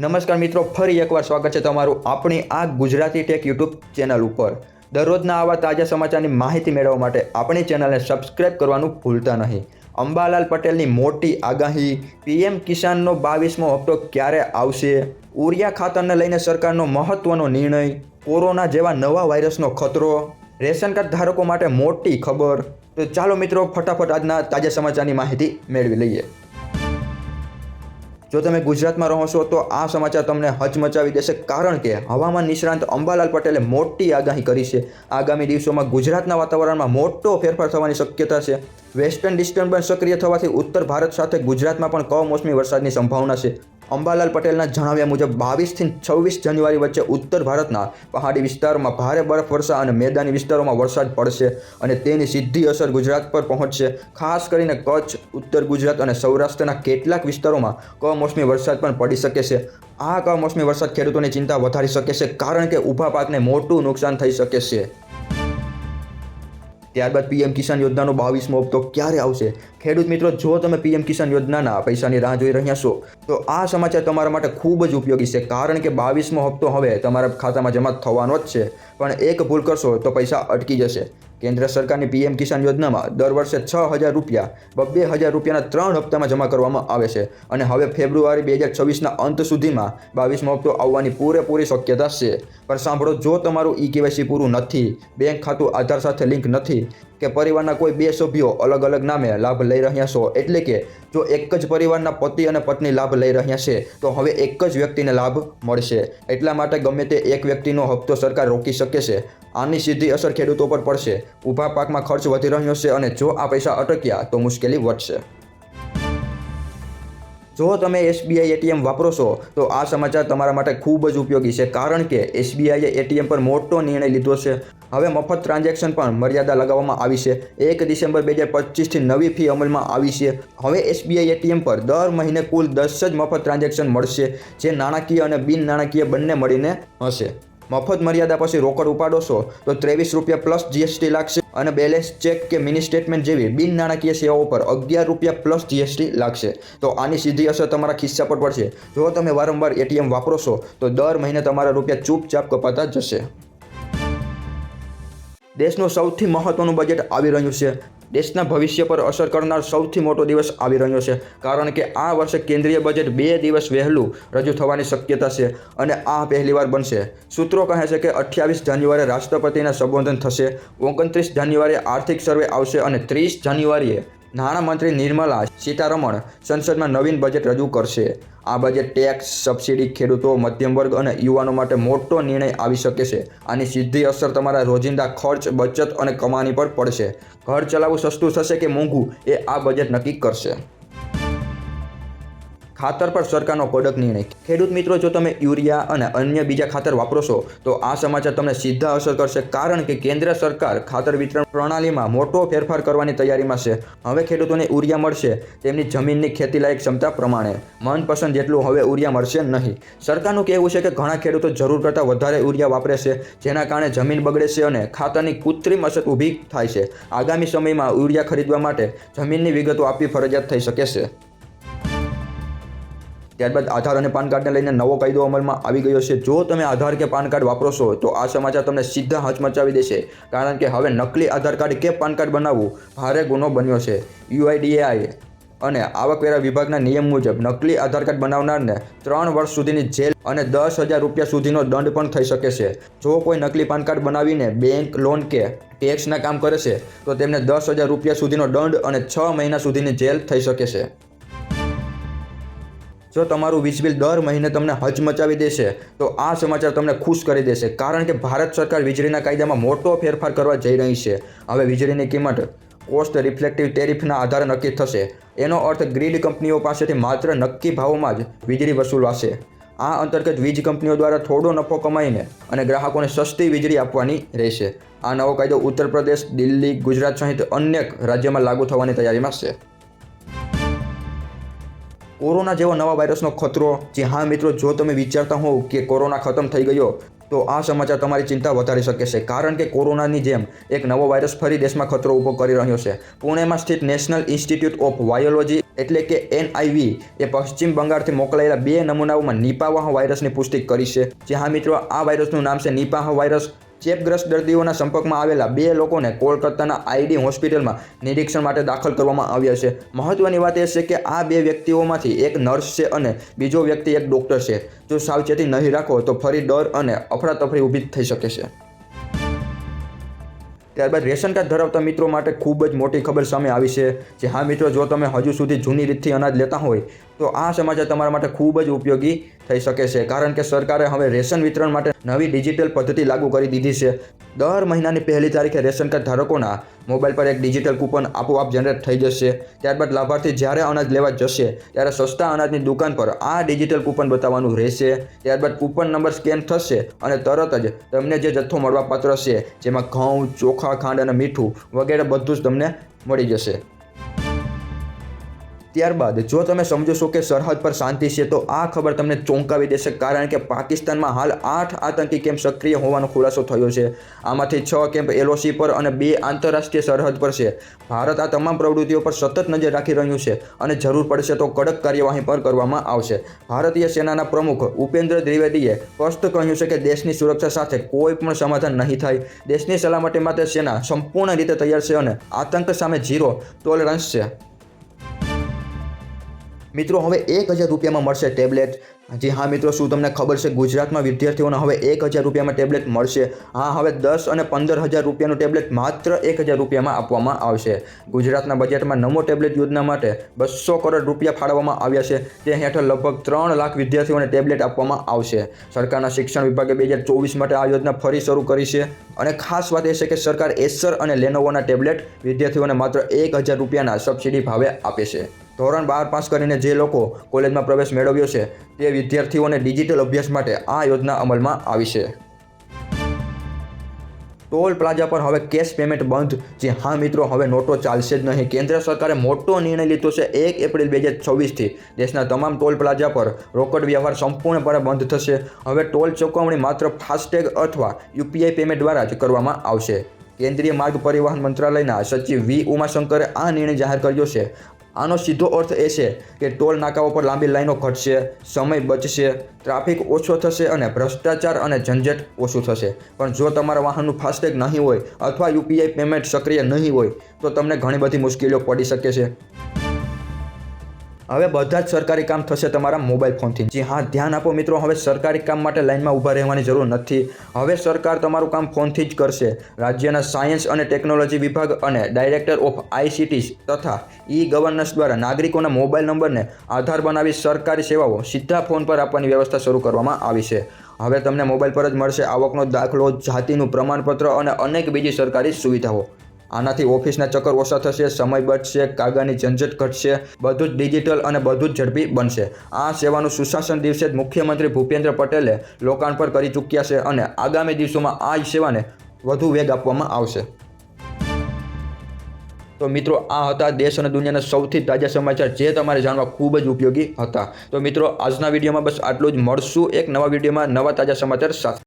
નમસ્કાર મિત્રો, ફરી એકવાર સ્વાગત છે તમારું આપણી આ ગુજરાતી ટેક યુટ્યુબ ચેનલ ઉપર। દરરોજના આવા તાજા સમાચારની માહિતી મેળવવા માટે આપણી ચેનલને સબસ્ક્રાઇબ કરવાનું ભૂલતા નહીં। અંબાલાલ પટેલની મોટી આગાહી, પીએમ કિસાનનો 22મો હપ્તો ક્યારે આવશે, ઉરિયા ખાતરને લઈને સરકારનો મહત્વનો નિર્ણય, કોરોના જેવા નવા વાયરસનો ખતરો, રેશન કાર્ડ ધારકો માટે મોટી ખબર। તો ચાલો મિત્રો ફટાફટ આજના તાજા સમાચારની માહિતી મેળવી લઈએ। જો તમે ગુજરાતમાં રહો છો તો આ સમાચાર તમને હચમચાવી દેશે, કારણ કે હવામાન નિષ્ણાંત અંબાલાલ પટેલે મોટી આગાહી કરી છે। આગામી દિવસોમાં ગુજરાતના વાતાવરણમાં મોટો ફેરફાર થવાની શક્યતા છે। વેસ્ટર્ન ડિસ્ટર્બન્સ સક્રિય થવાથી ઉત્તર ભારત સાથે ગુજરાતમાં પણ કમોસમી વરસાદની સંભાવના છે। અંબાલાલ પટેલના જણાવ્યા મુજબ 22 થી 26 જાન્યુઆરી વચ્ચે ઉત્તર ભારતના પહાડી વિસ્તારોમાં ભારે બરફવર્ષા અને મેદાની વિસ્તારોમાં વરસાદ પડશે અને તેની સીધી અસર ગુજરાત પર પહોંચશે। ખાસ કરીને કચ્છ, ઉત્તર ગુજરાત અને સૌરાષ્ટ્રના કેટલાક વિસ્તારોમાં કમોસમી વરસાદ પણ પડી શકે છે। આ કમોસમી વરસાદ ખેડૂતોની ચિંતા વધારી શકે છે, કારણ કે ઊભા પાકને મોટું નુકસાન થઈ શકે છે। ત્યારબાદ પીએમ કિસાન યોજનાનો 22મો હપ્તો ક્યારે આવશે? ખેડૂત મિત્રો, જો તમે પીએમ કિસાન યોજનાના પૈસાની રાહ જોઈ રહ્યા છો તો આ સમાચાર તમારા માટે ખૂબ જ ઉપયોગી છે, કારણ કે 22મો હપ્તો હવે તમારા ખાતામાં જમા થવાનો જ છે, પણ એક ભૂલ કરશો તો પૈસા અટકી જશે। કેન્દ્ર સરકારની પીએમ કિસાન યોજનામાં દર વર્ષે 6,000 રૂપિયા 2,000 રૂપિયાના 3 હપ્તામાં જમા કરવામાં આવે છે અને હવે ફેબ્રુઆરી 2026ના અંત સુધીમાં 22મો હપ્તો આવવાની પૂરેપૂરી શક્યતા છે। પણ સાંભળો, જો તમારું ઈ-કેવાયસી પૂરું નથી, બેંક ખાતું આધાર સાથે લિંક નથી કે પરિવારના કોઈ 2 સભ્યો અલગ અલગ નામે લાભ લઈ રહ્યા છો, એટલે કે જો એક જ પરિવારના પતિ અને પત્ની લાભ લઈ રહ્યા છે તો હવે એક જ વ્યક્તિને લાભ મળશે। એટલા માટે ગમે તે એક વ્યક્તિનો હપ્તો સરકાર રોકી શકે છે। આની સીધી અસર ખેડૂતો પર પડશે। ઊભા પાકમાં ખર્ચ વધી રહ્યો છે અને જો આ પૈસા અટક્યા તો મુશ્કેલી વધશે। જો તમે એસબીઆઈ એટીએમ વાપરો છો તો આ સમાચાર તમારા માટે ખૂબ જ ઉપયોગી છે, કારણ કે એસબીઆઈએ એટીએમ પર મોટો નિર્ણય લીધો છે। હવે મફત ટ્રાન્ઝેક્શન પણ મર્યાદા લગાવવામાં આવી છે। 1 ડિસેમ્બર 2025થી નવી ફી અમલમાં આવી છે। હવે એસબીઆઈ એટીએમ પર દર મહિને કુલ 10 જ મફત ટ્રાન્ઝેક્શન મળશે, જે નાણાકીય અને બિન નાણાકીય બંને મળીને હશે। મફત મર્યાદા પછી રોકડ ઉપાડો છો તો 23 રૂપિયા પ્લસ જીએસટી લાગશે અને બેલેન્સ ચેક કે મિની સ્ટેટમેન્ટ જેવી બિન નાણાકીય સેવાઓ પર 11 રૂપિયા પ્લસ જીએસટી લાગશે। તો આની સીધી અસર તમારા ખિસ્સા પર પડશે। જો તમે વારંવાર એટીએમ વાપરો છો તો દર મહિને તમારા રૂપિયા ચૂપચાપ કપાતા જશે। દેશનું સૌથી મહત્વનું બજેટ આવી રહ્યું છે। દેશના ભવિષ્ય પર અસર કરનાર સૌથી મોટો દિવસ આવી રહ્યો છે, કારણ કે આ વર્ષે કેન્દ્રીય બજેટ 2 દિવસ વહેલું રજૂ થવાની શક્યતા છે અને આ પહેલીવાર બનશે। સૂત્રો કહે છે કે 28 જાન્યુઆરીએ રાષ્ટ્રપતિના સંબોધન થશે, 29 જાન્યુઆરીએ આર્થિક સર્વે આવશે અને 30 જાન્યુઆરીએ નાણામંત્રી નિર્મલા સીતારમણ સંસદમાં નવીન બજેટ રજૂ કરશે। આ બજેટ ટેક્સ, સબસિડી, ખેડૂતો, મધ્યમ વર્ગ અને યુવાનો માટે મોટો નિર્ણય આવી શકે છે। આની સીધી અસર તમારા રોજિંદા ખર્ચ, બચત અને કમાણી પર પડશે। ઘર ચલાવવું સસ્તું થશે કે મોંઘું એ આ બજેટ નક્કી કરશે। ખાતર પર સરકારનો કડક નિર્ણય। ખેડૂત મિત્રો, જો તમે યુરિયા અને અન્ય બીજા ખાતર વાપરો છો તો આ સમાચાર તમને સીધા અસર કરશે, કારણ કે કેન્દ્ર સરકાર ખાતર વિતરણ પ્રણાલીમાં મોટો ફેરફાર કરવાની તૈયારીમાં છે। હવે ખેડૂતોને યુરિયા મળશે તેમની જમીનની ખેતીલાયક ક્ષમતા પ્રમાણે। મનપસંદ જેટલું હવે યુરિયા મળશે નહીં। સરકારનું કહેવું છે કે ઘણા ખેડૂતો જરૂર કરતાં વધારે યુરિયા વાપરે છે, જેના કારણે જમીન બગડે છે અને ખાતરની કૃત્રિમ અછત ઊભી થાય છે। આગામી સમયમાં યુરિયા ખરીદવા માટે જમીનની વિગતો આપવી ફરજિયાત થઈ શકે છે। ત્યારબાદ આધાર અને પાન કાર્ડને લઈને નવો કાયદો અમલમાં આવી ગયો છે। જો તમે આધાર કે પાન કાર્ડ વાપરો છો તો આ સમાચાર તમને સીધા હચમચાવી દેશે, કારણ કે હવે નકલી આધાર કાર્ડ કે પાન કાર્ડ બનાવવું ભારે ગુનો બન્યો છે। યુઆઈડીએઆઈ અને આવકવેરા વિભાગના નિયમ મુજબ નકલી આધાર કાર્ડ બનાવનારને 3 વર્ષ સુધીની જેલ અને 10,000 રૂપિયા સુધીનો દંડ પણ થઈ શકે છે। જો કોઈ નકલી પાન કાર્ડ બનાવીને બેંક, લોન કે ટેક્સના કામ કરે છે તો તેમને 10,000 રૂપિયા સુધીનો દંડ અને 6 મહિના સુધીની જેલ થઈ શકે છે। જો તમારું વીજ બિલ દર મહિને તમને હચમચાવી દેશે તો આ સમાચાર તમને ખુશ કરી દેશે, કારણ કે ભારત સરકાર વીજળીના કાયદામાં મોટો ફેરફાર કરવા જઈ રહી છે। હવે વીજળીની કિંમત કોસ્ટ રિફ્લેક્ટિવ ટેરિફના આધારે નક્કી થશે। એનો અર્થ ગ્રીડ કંપનીઓ પાસેથી માત્ર નક્કી ભાવોમાં જ વીજળી વસૂલાશે। આ અંતર્ગત વીજ કંપનીઓ દ્વારા થોડો નફો કમાઈને અને ગ્રાહકોને સસ્તી વીજળી આપવાની રહેશે। આ નવો કાયદો ઉત્તર પ્રદેશ, દિલ્હી, ગુજરાત સહિત અન્ય રાજ્યોમાં લાગુ થવાની તૈયારીમાં છે। કોરોના જેવો નવા વાયરસનો ખતરો। જી હા મિત્રો, જો તમે વિચારતા હોવ કે કોરોના ખતમ થઈ ગયો તો આ સમાચાર તમારી ચિંતા વધારી શકે છે, કારણ કે કોરોનાની જેમ એક નવો વાયરસ ફરી દેશમાં ખતરો ઊભો કરી રહ્યો છે. પુણેમાં સ્થિત નેશનલ ઇન્સ્ટિટ્યૂટ ઓફ વાયોલોજી એટલે કે NIV એ પશ્ચિમ બંગાળથી મોકલાયેલા 2 નમૂનાઓમાં નિપાહ વાયરસની પુષ્ટિ કરી છે. જ્યાં મિત્રો આ વાયરસનું નામ છે નિપાહ વાયરસ. ચેપગ્રસ્ત દર્દીઓના સંપર્કમાં આવેલા 2 લોકોને કોલકાતાના ID હોસ્પિટલમાં નિરીક્ષણ માટે દાખલ કરવામાં આવ્યા છે. મહત્વની વાત એ છે કે આ 2 વ્યક્તિઓમાંથી એક નર્સ છે અને બીજો વ્યક્તિ એક ડૉક્ટર છે. જો સાવચેતી નહીં રાખો તો ફરી ડર અને અફરાતફરી ઊભી થઈ શકે છે. ત્યારબાદ રેશન કાર્ડ ધરાવતા મિત્રો માટે ખૂબ જ મોટી ખબર સામે આવી છે. જે હા મિત્રો, જો તમે હજુ સુધી જૂની રીતથી અનાજ લેતા હોય તો આ સમાચાર તમારા માટે ખૂબ જ ઉપયોગી થઈ શકે છે, કારણ કે સરકારે હવે રેશન વિતરણ માટે નવી ડિજિટલ પદ્ધતિ લાગુ કરી દીધી છે. દર મહિનાની 1લી તારીખે રેશન કાર્ડ ધારકોના મોબાઈલ પર એક ડિજિટલ કૂપન આપોઆપ જનરેટ થઈ જશે. ત્યારબાદ લાભાર્થી જ્યારે અનાજ લેવા જશે ત્યારે સસ્તા અનાજની દુકાન પર આ ડિજિટલ કૂપન બતાવવાનું રહેશે. ત્યારબાદ કૂપન નંબર સ્કેન થશે અને તરત જ તમને જે જથ્થો મળવાપાત્ર છે, જેમાં ઘઉં, ચોખા, ખાંડ અને મીઠું વગેરે બધું જ તમને મળી જશે. ત્યારબાદ જો તમે સમજો છો કે સરહદ પર શાંતિ છે, તો આ ખબર તમને ચોંકાવી દેશે, કારણ કે પાકિસ્તાનમાં હાલ 8 આતંકી કેમ્પ સક્રિય હોવાનો ખુલાસો થયો છે. આમાંથી 6 કેમ્પ LOC પર અને 2 આંતરરાષ્ટ્રીય સરહદ પર છે. ભારત આ તમામ પ્રવૃત્તિઓ પર સતત નજર રાખી રહ્યું છે અને જરૂર પડશે તો કડક કાર્યવાહી પર કરવામાં આવશે. ભારતીય સેનાના પ્રમુખ ઉપેન્દ્ર દ્વિવેદીએ સ્પષ્ટ કહ્યું છે કે દેશની સુરક્ષા સાથે કોઈ પણ સમાધાન નહીં થાય. દેશની સલામતી માટે સેના સંપૂર્ણ રીતે તૈયાર છે અને આતંક સામે 0 ટોલરન્સ છે. મિત્રો, હવે 1000 રૂપિયામાં મળશે ટેબ્લેટ. જી હા મિત્રો, શું તમને ખબર છે ગુજરાતમાં વિદ્યાર્થીઓને હવે 1000 રૂપિયામાં ટેબ્લેટ મળશે? હા, હવે 10 અને 15000 રૂપિયાનું ટેબ્લેટ માત્ર 1000 રૂપિયામાં આપવામાં આવશે. ગુજરાતના બજેટમાં નમો ટેબ્લેટ યોજના માટે 200 કરોડ રૂપિયા ફાળવવામાં આવ્યા છે. તે હેઠળ લગભગ 3 લાખ વિદ્યાર્થીઓને ટેબ્લેટ આપવામાં આવશે. સરકારના શિક્ષણ વિભાગે 2024 માટે આ યોજના ફરી શરૂ કરી છે અને ખાસ વાત એ છે કે સરકાર એસર અને લેનોવોના ટેબ્લેટ વિદ્યાર્થીઓને માત્ર 1000 રૂપિયાના સબસિડી ભાવે આપે છે. ધોરણ 12 પાસ કરીને જે લોકો કોલેજમાં પ્રવેશ મેળવ્યો છે તે વિદ્યાર્થીઓને ડિજિટલ અભ્યાસ માટે આ યોજના અમલમાં આવી છે. ટોલ પ્લાઝા પર હવે કેશ પેમેન્ટ બંધ. જે હા મિત્રો, હવે નોટો ચાલશે જ નહીં. કેન્દ્ર સરકારે મોટો નિર્ણય લીધો છે. 1 એપ્રિલ 2026થી દેશના તમામ ટોલ પ્લાઝા પર રોકડ વ્યવહાર સંપૂર્ણપણે બંધ થશે. હવે ટોલ ચૂકવણી માત્ર ફાસ્ટેગ અથવા UPI પેમેન્ટ દ્વારા જ કરવામાં આવશે. કેન્દ્રીય માર્ગ પરિવહન મંત્રાલયના સચિવ V. ઉમાશંકરે આ નિર્ણય જાહેર કર્યો છે. આનો સીધો અર્થ એ છે કે ટોલ નાકાઓ પર લાંબી લાઈનો ઘટશે, સમય બચશે, ટ્રાફિક ઓછો થશે અને ભ્રષ્ટાચાર અને ઝંઝટ ઓછું થશે. પણ જો તમારા વાહનનું ફાસ્ટેગ નહીં હોય અથવા UPI પેમેન્ટ સક્રિય નહીં હોય તો તમને ઘણી બધી મુશ્કેલીઓ પડી શકે છે. હવે બધા જ સરકારી કામ થશે તમારા મોબાઈલ ફોનથી. જી હા, ધ્યાન આપો મિત્રો, હવે સરકારી કામ માટે લાઇનમાં ઊભા રહેવાની જરૂર નથી. હવે સરકાર તમારું કામ ફોનથી જ કરશે. રાજ્યના સાયન્સ અને ટેકનોલોજી વિભાગ અને ડાયરેક્ટર ઓફ ICT તથા E-ગવર્નન્સ દ્વારા નાગરિકોના મોબાઈલ નંબરને આધાર બનાવી સરકારી સેવાઓ સીધા ફોન પર આપવાની વ્યવસ્થા શરૂ કરવામાં આવી છે. હવે તમને મોબાઈલ પર જ મળશે આવકનો દાખલો, જાતિનું પ્રમાણપત્ર અને અનેક બીજી સરકારી સુવિધાઓ. આનાથી ઓફિસના ચક્કર ઓછા થશે, સમય બચશે, કાગળની ઝંઝટ ઘટશે, બધું જ ડિજિટલ અને બધું જ ઝડપી બનશે. આ સેવાનું સુશાસન દિવસે જ મુખ્યમંત્રી ભૂપેન્દ્ર પટેલે લોકાર્પણ કરી ચૂક્યા છે અને આગામી દિવસોમાં આ સેવાને વધુ વેગ આપવામાં આવશે. તો મિત્રો, આ હતા દેશ અને દુનિયાના સૌથી તાજા સમાચાર જે તમારે જાણવા ખૂબ જ ઉપયોગી હતા. તો મિત્રો, આજના વિડીયોમાં બસ આટલું જ. મળશું એક નવા વિડીયોમાં નવા તાજા સમાચાર સાથે.